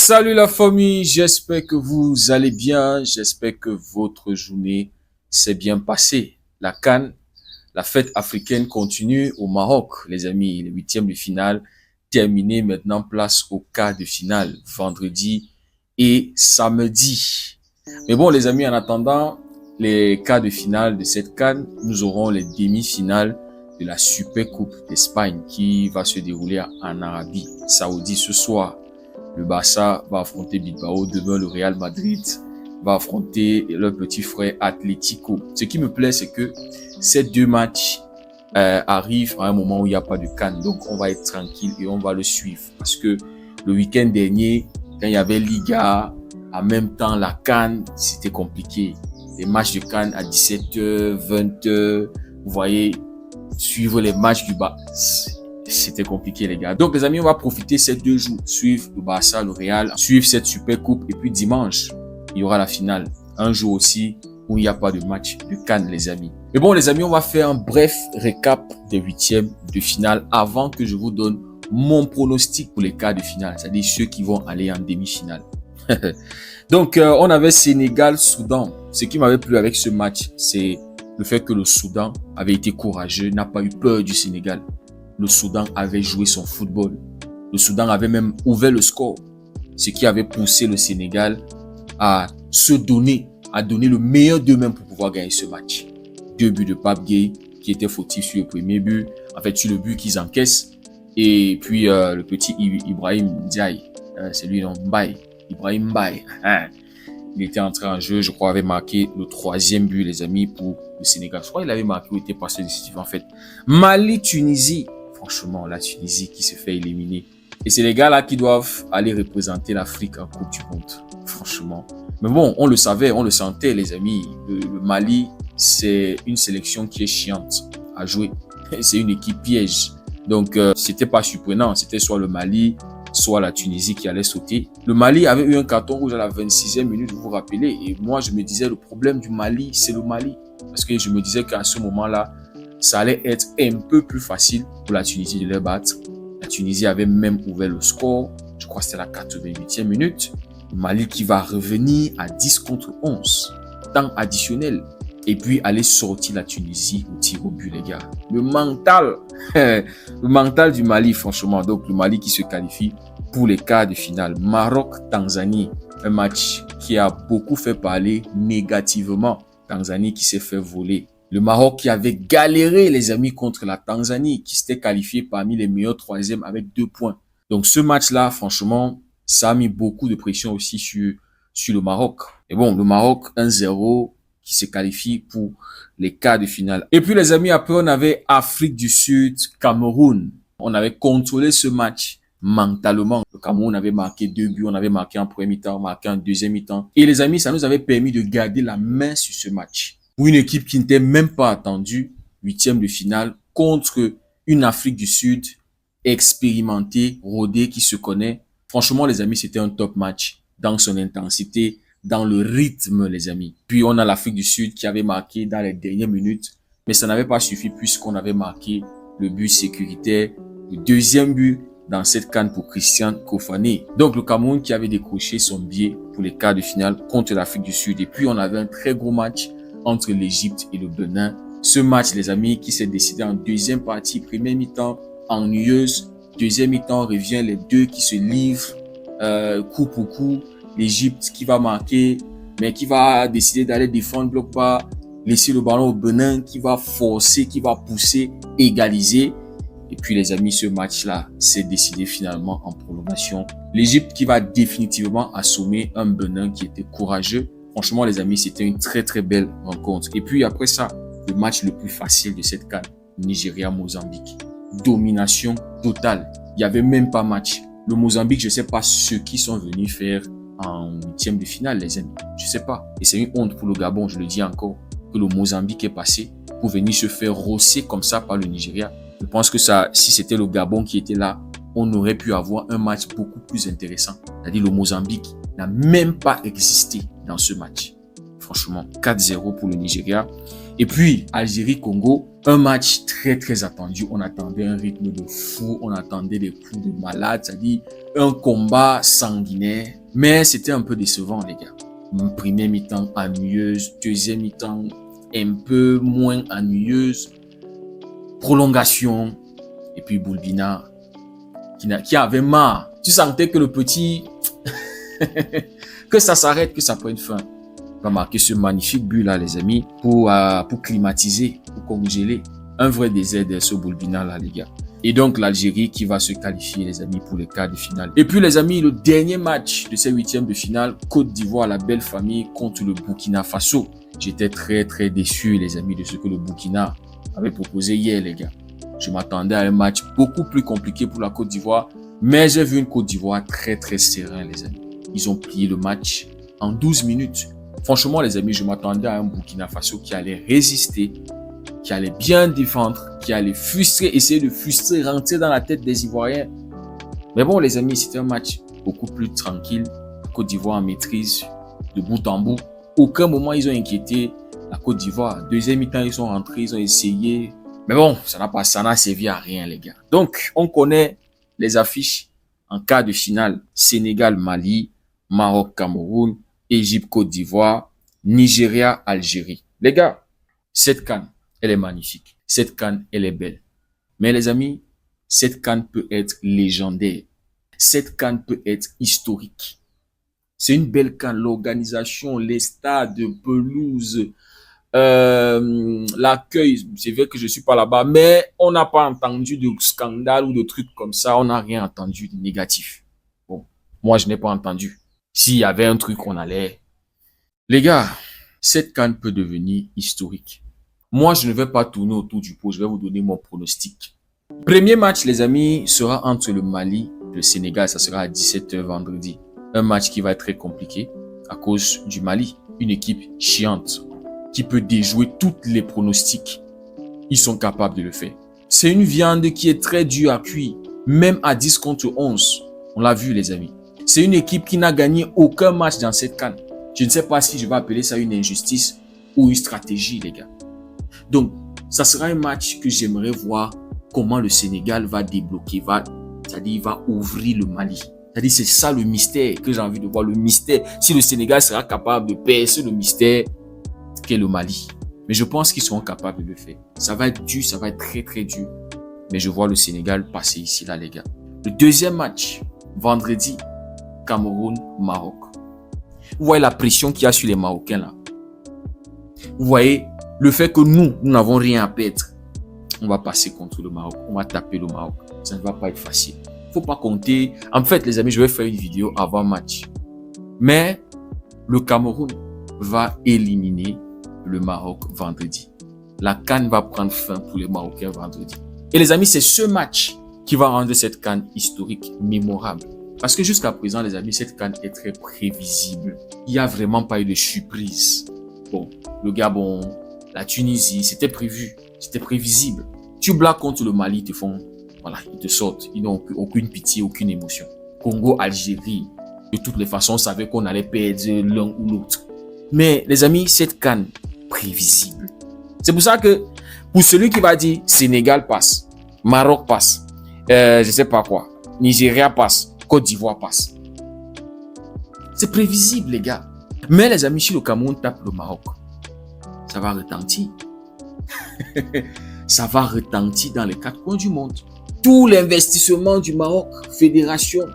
Salut la famille, j'espère que vous allez bien, j'espère que votre journée s'est bien passée. La CAN, la fête africaine continue au Maroc, les amis. Les huitièmes de finale terminés, maintenant place au quart de finale, vendredi et samedi. Mais bon les amis, en attendant les quarts de finale de cette CAN, nous aurons les demi-finales de la Super Coupe d'Espagne qui va se dérouler en Arabie Saoudite ce soir. Le Barça va affronter Bilbao. Demain, le Real Madrid va affronter leur petit frère Atlético. Ce qui me plaît, c'est que ces deux matchs arrivent à un moment où il n'y a pas de CAN. Donc, on va être tranquille et on va le suivre. Parce que le week-end dernier, quand il y avait Liga, en même temps la CAN, c'était compliqué. Les matchs de CAN à 17h, 20h, vous voyez, suivre les matchs du Barça. C'était compliqué les gars. Donc les amis, on va profiter ces 2 jours, suivre le Barça, le Real, suivre cette super coupe et puis dimanche, il y aura la finale. Un jour aussi où il n'y a pas de match de CAN les amis. Mais bon les amis, on va faire un bref récap des huitièmes de finale avant que je vous donne mon pronostic pour les quarts de finale, c'est-à-dire ceux qui vont aller en demi-finale. Donc on avait Sénégal-Soudan. Ce qui m'avait plu avec ce match, c'est le fait que le Soudan avait été courageux, n'a pas eu peur du Sénégal. Le Soudan avait joué son football. Le Soudan avait même ouvert le score, ce qui avait poussé le Sénégal à se donner, à donner le meilleur d'eux-mêmes pour pouvoir gagner ce match. 2 buts de Pape Gueye qui était fautif sur le premier but, en fait sur le but qu'ils encaissent, et puis le petit Ibrahim Ndiaye, c'est lui non, Mbaye, Ibrahim Mbaye. Il était entré en jeu, je crois, avait marqué le 3e but, les amis, pour le Sénégal. Je crois qu'il avait marqué ou était passé décisif, en fait. Mali-Tunisie. Franchement, la Tunisie qui se fait éliminer. Et c'est les gars là qui doivent aller représenter l'Afrique en Coupe du Monde. Franchement. Mais bon, on le savait, on le sentait, les amis. Le Mali, c'est une sélection qui est chiante à jouer. C'est une équipe piège. Donc, c'était pas surprenant. C'était soit le Mali, soit la Tunisie qui allait sauter. Le Mali avait eu un carton rouge à la 26e minute, vous vous rappelez. Et moi, je me disais, le problème du Mali, c'est le Mali. Parce que je me disais qu'à ce moment-là, ça allait être un peu plus facile pour la Tunisie de les battre. La Tunisie avait même ouvert le score. Je crois que c'était la 88e minute. Le Mali qui va revenir à 10 contre 11. Temps additionnel. Et puis aller sortir la Tunisie au tir au but, les gars. Le mental du Mali, franchement. Donc le Mali qui se qualifie pour les quarts de finale. Maroc-Tanzanie. Un match qui a beaucoup fait parler négativement. Tanzanie qui s'est fait voler. Le Maroc qui avait galéré, les amis, contre la Tanzanie, qui s'était qualifié parmi les meilleurs 3e avec 2 points. Donc ce match-là, franchement, ça a mis beaucoup de pression aussi sur le Maroc. Et bon, le Maroc 1-0 qui se qualifie pour les quarts de finale. Et puis les amis, après on avait Afrique du Sud, Cameroun. On avait contrôlé ce match mentalement. Le Cameroun avait marqué 2 buts, on avait marqué en premier mi-temps, marqué en deuxième mi-temps. Et les amis, ça nous avait permis de garder la main sur ce match. Pour une équipe qui n'était même pas attendue, 8e de finale, contre une Afrique du Sud expérimentée, rodée, qui se connaît. Franchement, les amis, c'était un top match dans son intensité, dans le rythme, les amis. Puis, on a l'Afrique du Sud qui avait marqué dans les dernières minutes, mais ça n'avait pas suffi puisqu'on avait marqué le but sécuritaire, le 2e but dans cette CAN pour Christian Kofané. Donc, le Cameroun qui avait décroché son billet pour les quarts de finale contre l'Afrique du Sud. Et puis, on avait un très gros match entre l'Égypte et le Bénin. Ce match, les amis, qui s'est décidé en 2e partie, première mi-temps ennuyeuse, 2e mi-temps revient les deux qui se livrent coup pour coup. L'Égypte qui va marquer, mais qui va décider d'aller défendre bloc bas, laisser le ballon au Bénin, qui va forcer, qui va pousser, égaliser. Et puis les amis, ce match-là s'est décidé finalement en prolongation. L'Égypte qui va définitivement assommer un Bénin qui était courageux. Franchement, les amis, c'était une très très belle rencontre. Et puis après ça, le match le plus facile de cette CAN, Nigeria-Mozambique. Domination totale. Il n'y avait même pas match. Le Mozambique, je ne sais pas ce qu'ils sont venus faire en 8e de finale, les amis. Je ne sais pas. Et c'est une honte pour le Gabon, je le dis encore, que le Mozambique est passé pour venir se faire rosser comme ça par le Nigeria. Je pense que ça, si c'était le Gabon qui était là, on aurait pu avoir un match beaucoup plus intéressant. C'est-à-dire le Mozambique n'a même pas existé dans ce match. Franchement, 4-0 pour le Nigeria. Et puis, Algérie-Congo, un match très très attendu. On attendait un rythme de fou, on attendait des coups de malade. C'est-à-dire, un combat sanguinaire, mais c'était un peu décevant, les gars. Première mi-temps ennuyeuse, deuxième mi-temps un peu moins ennuyeuse, prolongation, et puis Boulbina qui avait marre. Tu sentais que le petit, que ça s'arrête, que ça prenne fin. Il va marquer ce magnifique but là, les amis, pour climatiser, pour congeler. Un vrai désert de ce Boulbina là, les gars. Et donc l'Algérie qui va se qualifier, les amis, pour les quarts de finale. Et puis les amis, le dernier match de ces huitièmes de finale, Côte d'Ivoire, la belle famille contre le Burkina Faso. J'étais très déçu, les amis, de ce que le Burkina avait proposé hier, les gars. Je m'attendais à un match beaucoup plus compliqué pour la Côte d'Ivoire, mais j'ai vu une Côte d'Ivoire très serein, les amis. Ils ont plié le match en 12 minutes. Franchement, les amis, je m'attendais à un Burkina Faso qui allait résister, qui allait bien défendre, qui allait essayer de frustrer, rentrer dans la tête des Ivoiriens. Mais bon, les amis, c'était un match beaucoup plus tranquille. La Côte d'Ivoire en maîtrise, de bout en bout. Aucun moment, ils ont inquiété la Côte d'Ivoire. Deuxième mi-temps, ils sont rentrés, ils ont essayé. Mais bon, ça n'a servi à rien, les gars. Donc, on connaît les affiches en quart de finale. Sénégal-Mali, Maroc-Cameroun, Égypte-Côte d'Ivoire, Nigeria-Algérie. Les gars, cette CAN, elle est magnifique. Cette CAN, elle est belle. Mais les amis, cette CAN peut être légendaire. Cette CAN peut être historique. C'est une belle CAN. L'organisation, les stades, pelouse, l'accueil, c'est vrai que je suis pas là-bas, mais on n'a pas entendu de scandale ou de trucs comme ça. On n'a rien entendu de négatif. Bon, moi, je n'ai pas entendu. S'il y avait un truc, on allait... Les gars, cette CAN peut devenir historique. Moi, je ne vais pas tourner autour du pot. Je vais vous donner mon pronostic. Premier match, les amis, sera entre le Mali et le Sénégal. Ça sera à 17h vendredi. Un match qui va être très compliqué à cause du Mali. Une équipe chiante qui peut déjouer tous les pronostics. Ils sont capables de le faire. C'est une viande qui est très dure à cuire. Même à 10 contre 11. On l'a vu, les amis. C'est une équipe qui n'a gagné aucun match dans cette CAN. Je ne sais pas si je vais appeler ça une injustice ou une stratégie, les gars. Donc, ça sera un match que j'aimerais voir comment le Sénégal va débloquer, c'est-à-dire il va ouvrir le Mali. C'est-à-dire c'est ça le mystère que j'ai envie de voir, le mystère. Si le Sénégal sera capable de percer le mystère qu'est le Mali. Mais je pense qu'ils seront capables de le faire. Ça va être dur, ça va être très dur. Mais je vois le Sénégal passer ici, là, les gars. Le deuxième match, vendredi, Cameroun-Maroc. Vous voyez la pression qu'il y a sur les Marocains, là. Vous voyez le fait que nous n'avons rien à perdre. On va passer contre le Maroc. On va taper le Maroc. Ça ne va pas être facile. Faut pas compter. En fait, les amis, je vais faire une vidéo avant match. Mais le Cameroun va éliminer le Maroc vendredi. La CAN va prendre fin pour les Marocains vendredi. Et les amis, c'est ce match qui va rendre cette CAN historique, mémorable. Parce que jusqu'à présent, les amis, cette CAN est très prévisible. Il n'y a vraiment pas eu de surprise. Bon, le Gabon, la Tunisie, c'était prévu. C'était prévisible. Tu blagues contre le Mali, ils te font, voilà, ils te sortent. Ils n'ont aucune pitié, aucune émotion. Congo, Algérie, de toutes les façons, on savait qu'on allait perdre l'un ou l'autre. Mais les amis, cette CAN, prévisible. C'est pour ça que, pour celui qui va dire Sénégal passe, Maroc passe, je sais pas quoi, Nigeria passe, Côte d'Ivoire passe. C'est prévisible, les gars. Mais les amis, si le Cameroun tape le Maroc, ça va retentir. Ça va retentir dans les quatre coins du monde. Tout l'investissement du Maroc, fédération,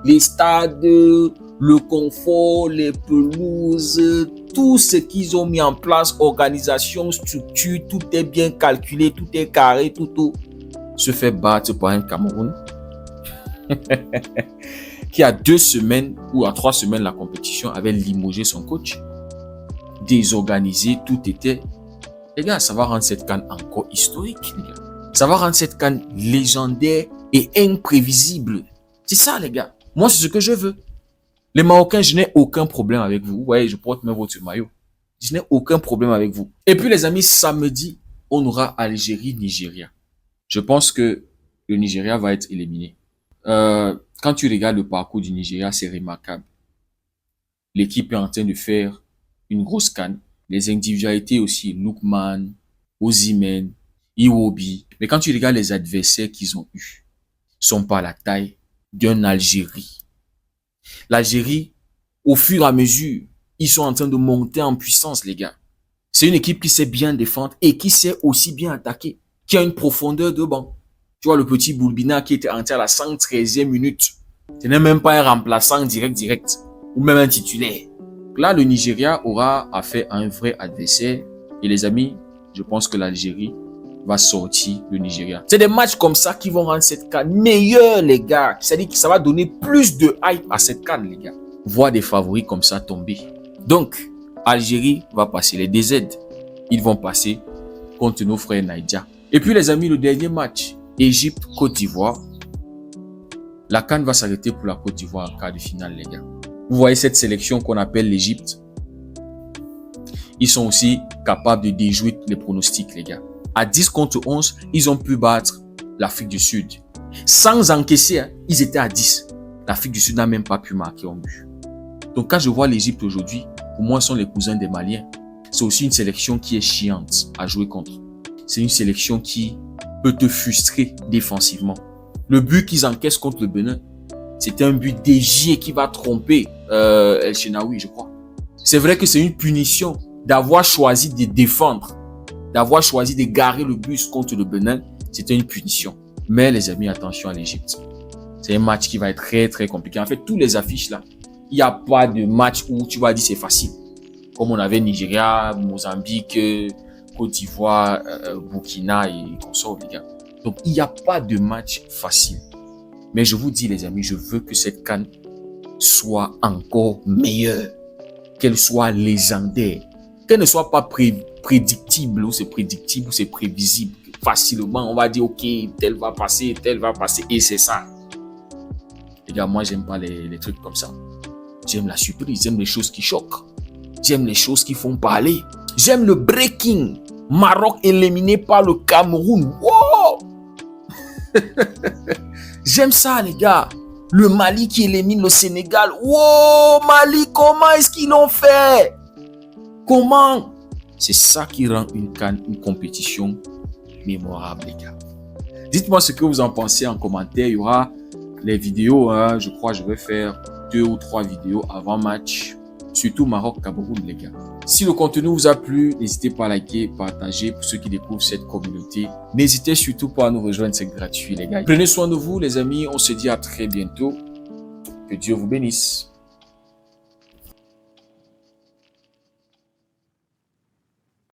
les stades, le confort, les pelouses, tout ce qu'ils ont mis en place, organisation, structure, tout est bien calculé, tout est carré, tout se fait battre par un Cameroun qui a 2 semaines ou à 3 semaines la compétition avait limogé son coach, désorganisé, tout était. Les gars, ça va rendre cette CAN encore historique, les gars. Ça va rendre cette CAN légendaire et imprévisible. C'est ça, les gars. Moi, c'est ce que je veux. Les Marocains, je n'ai aucun problème avec vous. Vous voyez, je porte même votre maillot. Je n'ai aucun problème avec vous. Et puis, les amis, samedi, on aura Algérie-Nigeria. Je pense que le Nigeria va être éliminé. Quand tu regardes le parcours du Nigeria, c'est remarquable. L'équipe est en train de faire une grosse CAN. Les individualités aussi, Lookman, Osimhen, Iwobi. Mais quand tu regardes les adversaires qu'ils ont eus, ils sont pas à la taille d'une Algérie. L'Algérie, au fur et à mesure, ils sont en train de monter en puissance, les gars. C'est une équipe qui sait bien défendre et qui sait aussi bien attaquer, qui a une profondeur de banc. Tu vois, le petit Boulbina qui était entré à la 113e minute. Ce n'est même pas un remplaçant direct, ou même un titulaire. Là, le Nigeria aura affaire à un vrai adversaire. Et les amis, je pense que l'Algérie va sortir le Nigeria. C'est des matchs comme ça qui vont rendre cette CAN meilleure, les gars. C'est-à-dire que ça va donner plus de hype à cette CAN, les gars. Voir des favoris comme ça tomber. Donc, Algérie va passer les DZ. Ils vont passer contre nos frères Naïdja. Et puis, les amis, le dernier match, Égypte-Côte d'Ivoire. La CAN va s'arrêter pour la Côte d'Ivoire en quart de finale, les gars. Vous voyez cette sélection qu'on appelle l'Égypte. Ils sont aussi capables de déjouer les pronostics, les gars. À 10 contre 11, ils ont pu battre l'Afrique du Sud. Sans encaisser, hein, ils étaient à 10. L'Afrique du Sud n'a même pas pu marquer un but. Donc quand je vois l'Égypte aujourd'hui, pour moi, ce sont les cousins des Maliens. C'est aussi une sélection qui est chiante à jouer contre. C'est une sélection qui peut te frustrer défensivement. Le but qu'ils encaissent contre le Bénin, c'était un but dégié qui va tromper El Shenaoui, je crois. C'est vrai que c'est une punition d'avoir choisi de défendre, d'avoir choisi de garer le bus contre le Bénin. C'était une punition. Mais les amis, attention à l'Égypte. C'est un match qui va être très très compliqué. En fait, tous les affiches là, il n'y a pas de match où tu vas dire c'est facile. Comme on avait Nigeria, Mozambique, Côte d'Ivoire, Burkina et consorts, les gars. Donc, il n'y a pas de match facile. Mais je vous dis, les amis, je veux que cette CAN soit encore meilleure. Qu'elle soit légendaire. Qu'elle ne soit pas prédictible, ou c'est prédictible, ou c'est prévisible. Facilement, on va dire, ok, tel va passer, et c'est ça. Les gars, moi, j'aime pas les trucs comme ça. J'aime la surprise, j'aime les choses qui choquent. J'aime les choses qui font parler. J'aime le breaking. Maroc éliminé par le Cameroun. Wow! J'aime ça, les gars. Le Mali qui élimine le Sénégal. Wow, Mali, comment est-ce qu'ils l'ont fait? Comment? C'est ça qui rend une CAN, une compétition mémorable, les gars. Dites-moi ce que vous en pensez en commentaire. Il y aura les vidéos, hein. Je crois que je vais faire 2 ou 3 vidéos avant match. Surtout Maroc-Cameroun, les gars. Si le contenu vous a plu, n'hésitez pas à liker, partager pour ceux qui découvrent cette communauté. N'hésitez surtout pas à nous rejoindre, c'est gratuit, les gars. Prenez soin de vous, les amis. On se dit à très bientôt. Que Dieu vous bénisse.